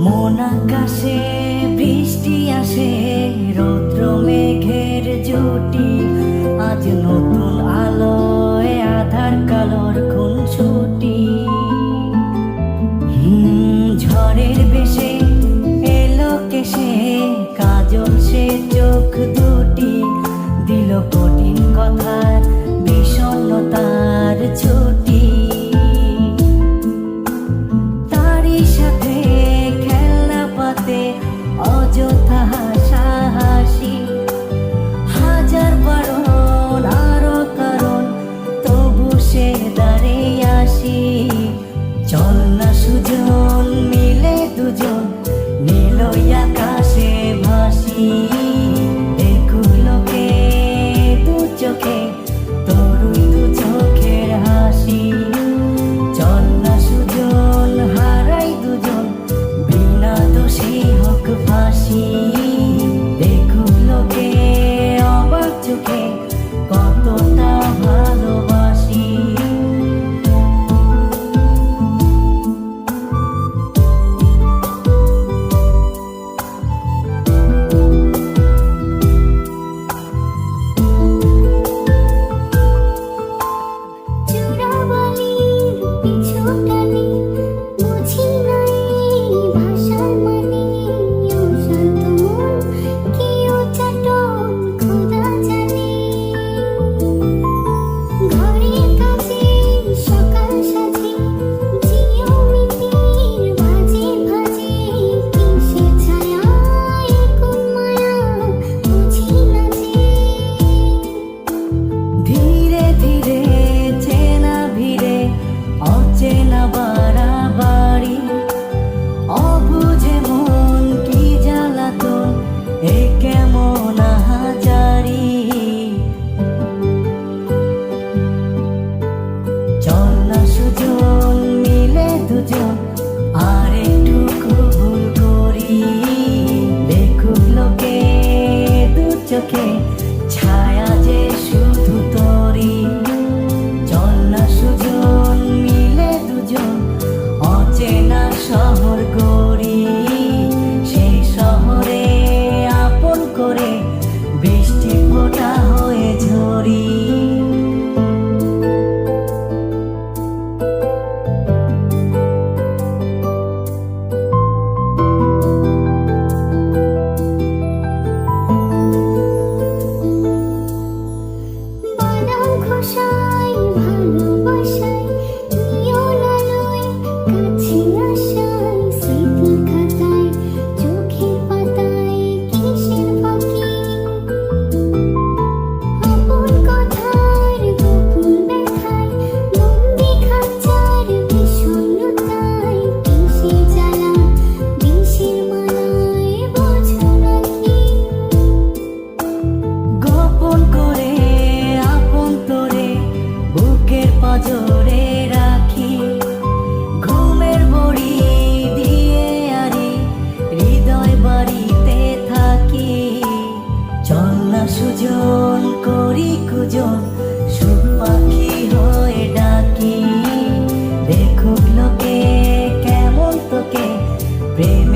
মন আকাশে বৃষ্টি আসে, রৌদ্র মেঘের জুটি, আজ নতুন আলোয় আধার কালোর খুনসুটি। ঝড়ের বেশে এলো কেশে, কাজল সে চোখ দুটি, দিল কঠিন কথার বিষণ্ণতার ছুটি। তারই সাথে খেলনা পাতে অযথা হাসাহাসি, হাজার বারণ আরো কারণ, তবু সে দাঁড়িয়ে আসি। চল না সুজন মিলে দুজন, নীলই আকাশে ভাসি। দেখুক লোকে দু চোখে তরুই দু চোখের হাসি। চল না সুজন হারাই দুজন, বিনা দোষী হোক ফাঁসি। দেখুক লোকে অবাক চোখে কতটা ভালোবাসি। অচেনা বাড়াবাড়ি, অবুঝে মন কি জ্বালাতন, এ কেমন আহাজারি। চল না সুজন মিলে দুজন, আর একটু ভুল করি। দেখুক লোকে দু চোখে ছায়া যে শুধু তোরি। চল না সুজন মিলে দুজন, অচেনা শহর গড়ি। সেই শহরে আপন করে বৃষ্টি ফোঁটা হয়ে ঝরি। জোরে রাখি ঘুমের বড়ি দিয়ে, আরি হৃদয় বাড়িতে থাকি। চল না সুজন করি কুজন, সুখ পাখি হয়ে ডাকি। দেখুক লোকে কেমন তোকে প্রেম